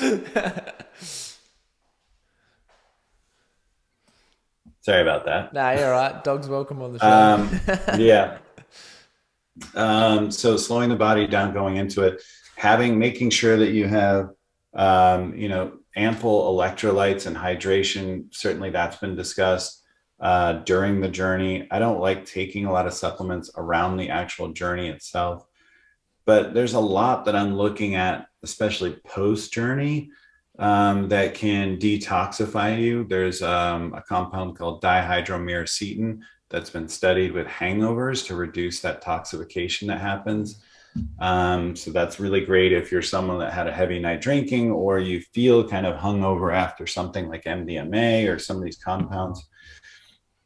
[SPEAKER 2] Sorry about that.
[SPEAKER 1] Nah, you're right. Dog's welcome on the show.
[SPEAKER 2] Yeah. So slowing the body down going into it, making sure that you have, ample electrolytes and hydration. Certainly that's been discussed during the journey. I don't like taking a lot of supplements around the actual journey itself, but there's a lot that I'm looking at, especially post journey, that can detoxify you. There's a compound called dihydromycetin that's been studied with hangovers to reduce that toxification that happens. So that's really great if you're someone that had a heavy night drinking, or you feel kind of hungover after something like MDMA or some of these compounds.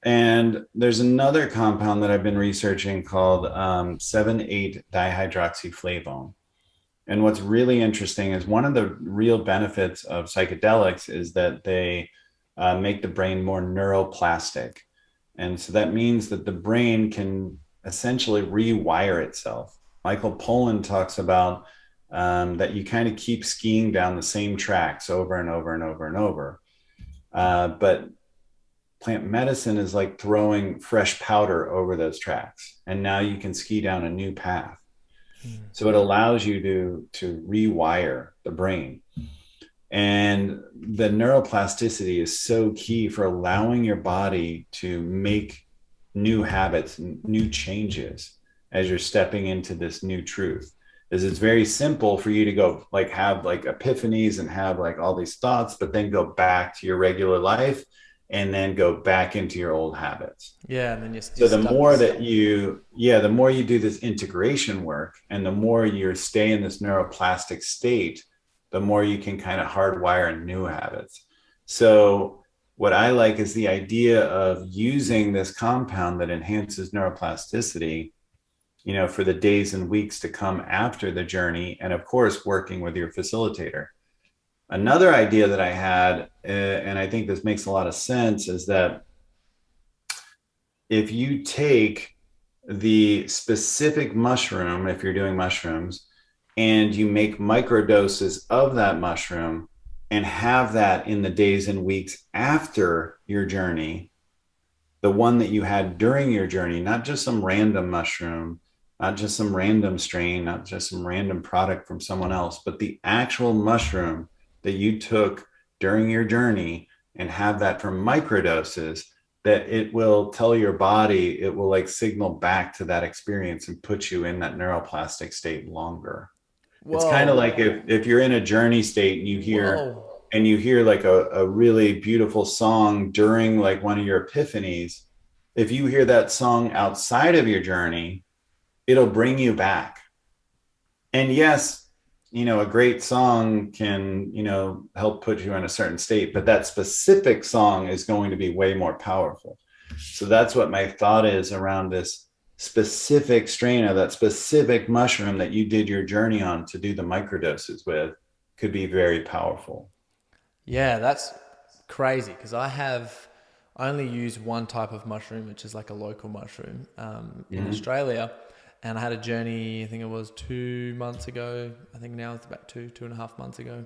[SPEAKER 2] And there's another compound that I've been researching called 7,8-dihydroxyflavone. And what's really interesting is one of the real benefits of psychedelics is that they make the brain more neuroplastic. And so that means that the brain can essentially rewire itself. Michael Pollan talks about that you kind of keep skiing down the same tracks over and over and over and over. But plant medicine is like throwing fresh powder over those tracks. And now you can ski down a new path. So it allows you to rewire the brain. And the neuroplasticity is so key for allowing your body to make new habits, new changes as you're stepping into this new truth. Is it's very simple for you to go have epiphanies and have all these thoughts, but then go back to your regular life and then go back into your old habits.
[SPEAKER 1] Yeah, and then
[SPEAKER 2] so the more that the more you do this integration work, and the more you stay in this neuroplastic state, the more you can kind of hardwire new habits. So what I like is the idea of using this compound that enhances neuroplasticity, for the days and weeks to come after the journey, and of course, working with your facilitator. Another idea that I had, and I think this makes a lot of sense, is that if you take the specific mushroom, if you're doing mushrooms, and you make microdoses of that mushroom and have that in the days and weeks after your journey, the one that you had during your journey, not just some random mushroom, not just some random strain, not just some random product from someone else, but the actual mushroom that you took during your journey, and have that from microdoses, that it will tell your body, it will like signal back to that experience and put you in that neuroplastic state longer. It's kind of like
[SPEAKER 1] Whoa.
[SPEAKER 2] if you're in a journey state and
[SPEAKER 1] Whoa.
[SPEAKER 2] you hear like a really beautiful song during like one of your epiphanies, if you hear that song outside of your journey, it'll bring you back. And yes, a great song can, help put you in a certain state, but that specific song is going to be way more powerful. So that's what my thought is around this specific strain of that specific mushroom that you did your journey on to do the microdoses with, could be very powerful.
[SPEAKER 1] Yeah, that's crazy because I only use one type of mushroom, which is like a local mushroom in
[SPEAKER 2] Mm-hmm.
[SPEAKER 1] Australia. And I had a journey, I think it was 2 months ago. I think now it's about 2.5 months ago.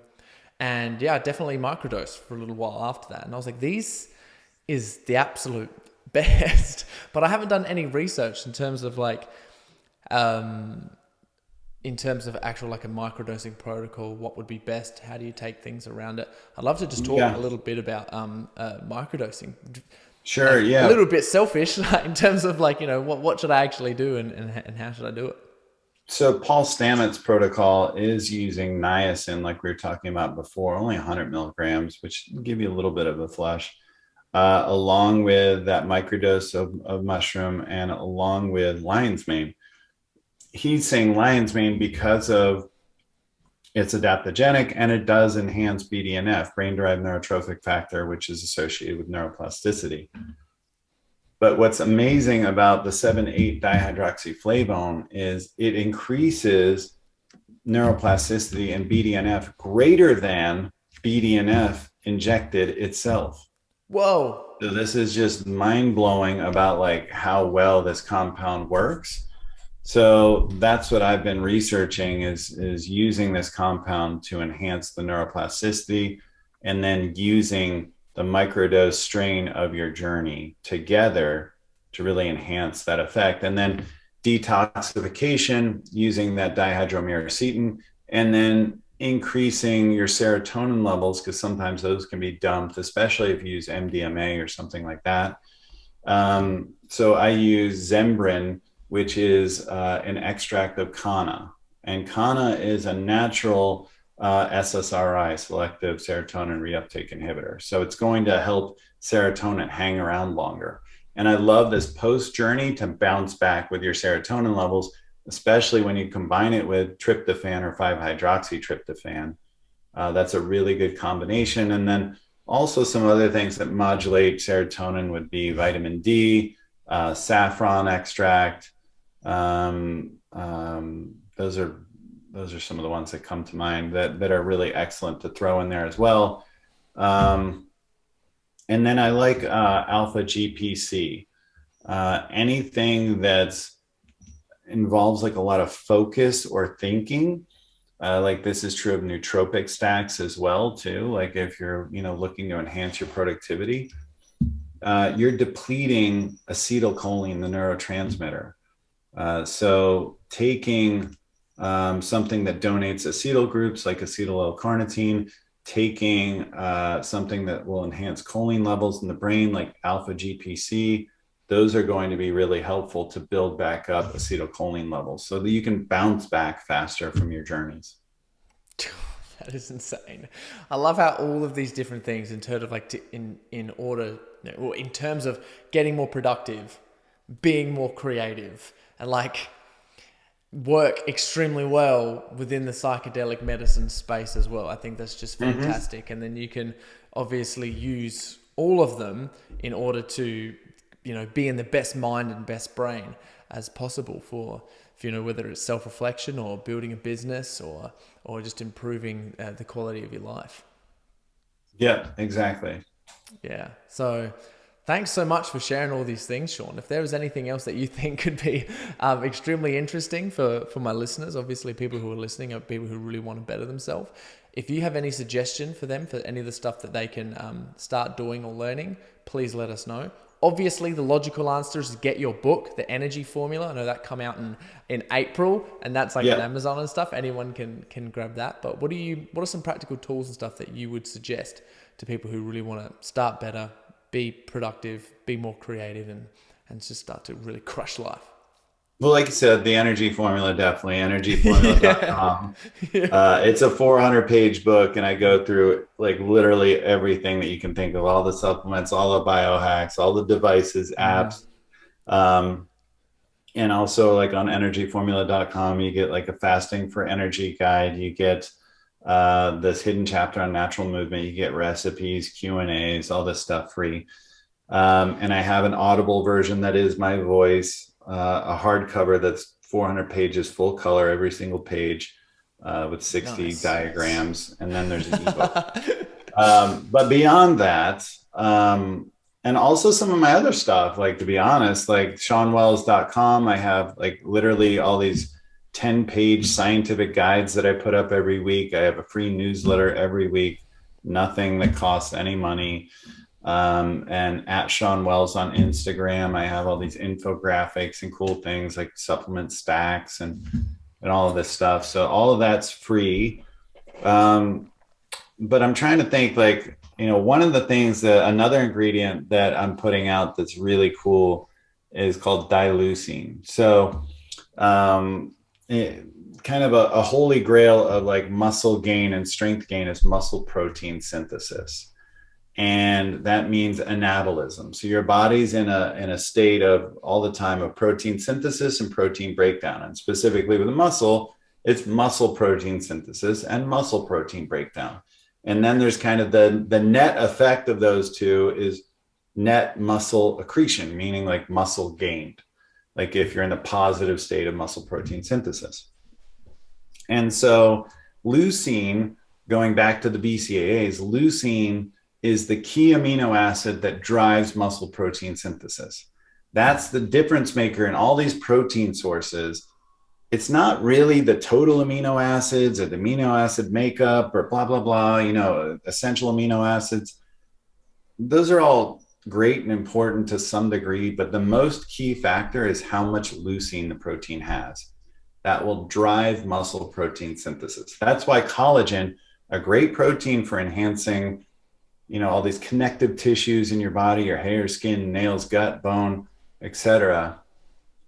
[SPEAKER 1] And yeah, I definitely microdosed for a little while after that. And I was like, these is the absolute best. But I haven't done any research in terms of like, um, in terms of actual like a microdosing protocol, what would be best? How do you take things around it? I'd love to just talk a
[SPEAKER 2] Yeah,
[SPEAKER 1] little bit about microdosing,
[SPEAKER 2] sure.
[SPEAKER 1] a
[SPEAKER 2] Yeah.
[SPEAKER 1] little bit selfish in terms of like, what should I actually do and how should I do it?
[SPEAKER 2] So Paul Stamets protocol is using niacin, like we were talking about before, only 100 milligrams, which will give you a little bit of a flush, along with that microdose of mushroom and along with lion's mane. He's saying lion's mane because of it's adaptogenic and it does enhance BDNF, brain-derived neurotrophic factor, which is associated with neuroplasticity. But what's amazing about the 7,8 dihydroxyflavone is it increases neuroplasticity and BDNF greater than BDNF injected itself.
[SPEAKER 1] Whoa.
[SPEAKER 2] So this is just mind blowing about like how well this compound works. So that's what I've been researching is using this compound to enhance the neuroplasticity, and then using the microdose strain of your journey together to really enhance that effect. And then detoxification using that dihydromycete, and then increasing your serotonin levels, because sometimes those can be dumped, especially if you use MDMA or something like that. So I use Zembrin, which is an extract of Kanna. And Kanna is a natural SSRI, selective serotonin reuptake inhibitor. So it's going to help serotonin hang around longer. And I love this post journey to bounce back with your serotonin levels, especially when you combine it with tryptophan or 5-hydroxytryptophan. That's a really good combination. And then also some other things that modulate serotonin would be vitamin D, saffron extract. Those are some of the ones that come to mind that are really excellent to throw in there as well. And then I like alpha GPC. Anything that's involves like a lot of focus or thinking. Like this is true of nootropic stacks as well too. Like if you're looking to enhance your productivity, you're depleting acetylcholine, the neurotransmitter. So taking something that donates acetyl groups like acetyl L-carnitine, taking something that will enhance choline levels in the brain like alpha GPC, those are going to be really helpful to build back up acetylcholine levels so that you can bounce back faster from your journeys.
[SPEAKER 1] That is insane. I love how all of these different things in terms of like in order, or in terms of getting more productive, being more creative, and like work extremely well within the psychedelic medicine space as well. I think that's just fantastic. And then you can obviously use all of them in order to, be in the best mind and best brain as possible for whether it's self-reflection or building a business or just improving the quality of your life.
[SPEAKER 2] Yeah, exactly.
[SPEAKER 1] Yeah. So thanks so much for sharing all these things, Shawn. If there was anything else that you think could be extremely interesting for my listeners, obviously people who are listening are people who really want to better themselves. If you have any suggestion for them for any of the stuff that they can start doing or learning, please let us know. Obviously, the logical answer is get your book, The Energy Formula. I know that come out in April, and that's like on
[SPEAKER 2] Yeah.
[SPEAKER 1] Amazon and stuff. Anyone can grab that. But what are some practical tools and stuff that you would suggest to people who really want to start better, be productive, be more creative, and just start to really crush life?
[SPEAKER 2] Well, like you said, the energy formula, definitely
[SPEAKER 1] Yeah.
[SPEAKER 2] energyformula.com.
[SPEAKER 1] Yeah.
[SPEAKER 2] It's a 400-page book, and I go through like literally everything that you can think of, all the supplements, all the biohacks, all the devices, apps. Um, and also like on energyformula.com, you get like a fasting for energy guide. You get this hidden chapter on natural movement. You get recipes, Q&As, all this stuff free. And I have an Audible version that is my voice, a hardcover that's 400 pages, full color, every single page, with 60
[SPEAKER 1] Nice.
[SPEAKER 2] diagrams. And then there's an ebook. But beyond that, and also some of my other stuff, like to be honest, like ShawnWells.com, I have like literally all these 10-page scientific guides that I put up every week. I have a free newsletter every week, nothing that costs any money. And at Shawn Wells on Instagram, I have all these infographics and cool things like supplement stacks and all of this stuff. So all of that's free. But I'm trying to think like, one of the things that another ingredient that I'm putting out that's really cool is called dileucine. So, kind of a holy grail of like muscle gain and strength gain is muscle protein synthesis. And that means anabolism. So your body's in a state of all the time of protein synthesis and protein breakdown. And specifically with the muscle, it's muscle protein synthesis and muscle protein breakdown. And then there's kind of the net effect of those two is net muscle accretion, meaning like muscle gained, like if you're in the positive state of muscle protein synthesis. And so leucine, going back to the BCAAs, leucine is the key amino acid that drives muscle protein synthesis. That's the difference maker in all these protein sources. It's not really the total amino acids or the amino acid makeup or blah, blah, blah, essential amino acids. Those are all great and important to some degree, but the most key factor is how much leucine the protein has. That will drive muscle protein synthesis. That's why collagen, a great protein for enhancing all these connective tissues in your body, your hair, skin, nails, gut, bone, etc.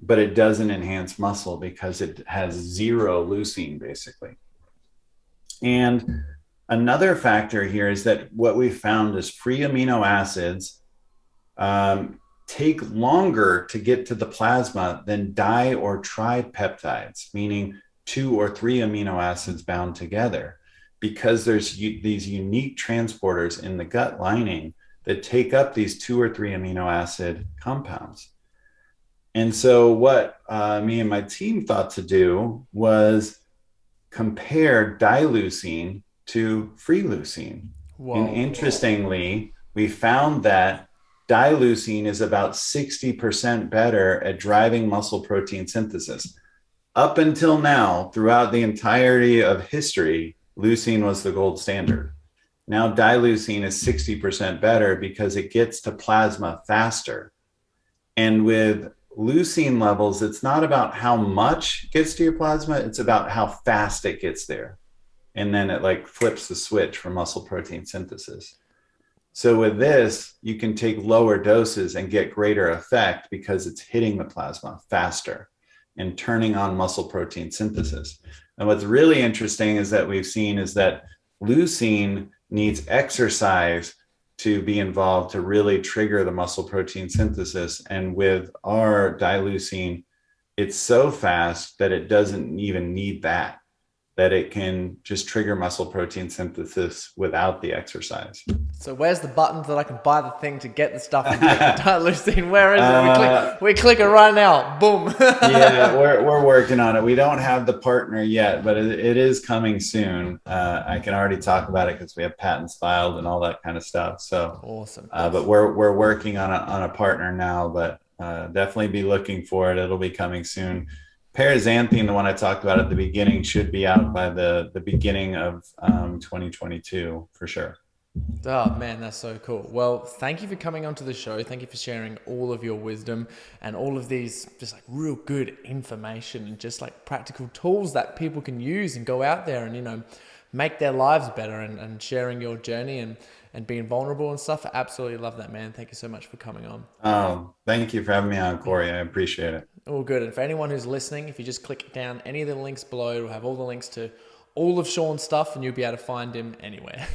[SPEAKER 2] But it doesn't enhance muscle because it has zero leucine, basically. And another factor here is that what we found is free amino acids take longer to get to the plasma than di or tripeptides, meaning 2 or 3 amino acids bound together, because there's these unique transporters in the gut lining that take up these 2 or 3 amino acid compounds. And so what me and my team thought to do was compare dileucine to free leucine.
[SPEAKER 1] Whoa.
[SPEAKER 2] And interestingly, we found that dileucine is about 60% better at driving muscle protein synthesis. Up until now, throughout the entirety of history, leucine was the gold standard. Now dileucine is 60% better because it gets to plasma faster. And with leucine levels, it's not about how much gets to your plasma, it's about how fast it gets there. And then it like flips the switch for muscle protein synthesis. So with this, you can take lower doses and get greater effect because it's hitting the plasma faster and turning on muscle protein synthesis. And what's really interesting is that we've seen is that leucine needs exercise to be involved to really trigger the muscle protein synthesis. And with our dileucine, it's so fast that it doesn't even need that. that it can just trigger muscle protein synthesis without the exercise.
[SPEAKER 1] So where's the buttons that I can buy the thing to get the stuff and take the leucine? Where is it? We click it right now. Boom.
[SPEAKER 2] Yeah, we're working on it. We don't have the partner yet, but it is coming soon. I can already talk about it because we have patents filed and all that kind of stuff. So
[SPEAKER 1] awesome.
[SPEAKER 2] But we're working on a partner now, but definitely be looking for it. It'll be coming soon. Paraxanthine, the one I talked about at the beginning, should be out by the beginning of 2022 for sure.
[SPEAKER 1] Oh man, that's so cool. Well, thank you for coming onto the show. Thank you for sharing all of your wisdom and all of these just like real good information and just like practical tools that people can use and go out there and, you know, make their lives better, and sharing your journey and being vulnerable and stuff. I absolutely love that, man. Thank you so much for coming on.
[SPEAKER 2] Oh, thank you for having me on, Corey. I appreciate it.
[SPEAKER 1] All good. And for anyone who's listening, if you just click down any of the links below, it'll have all the links to all of Shawn's stuff and you'll be able to find him anywhere.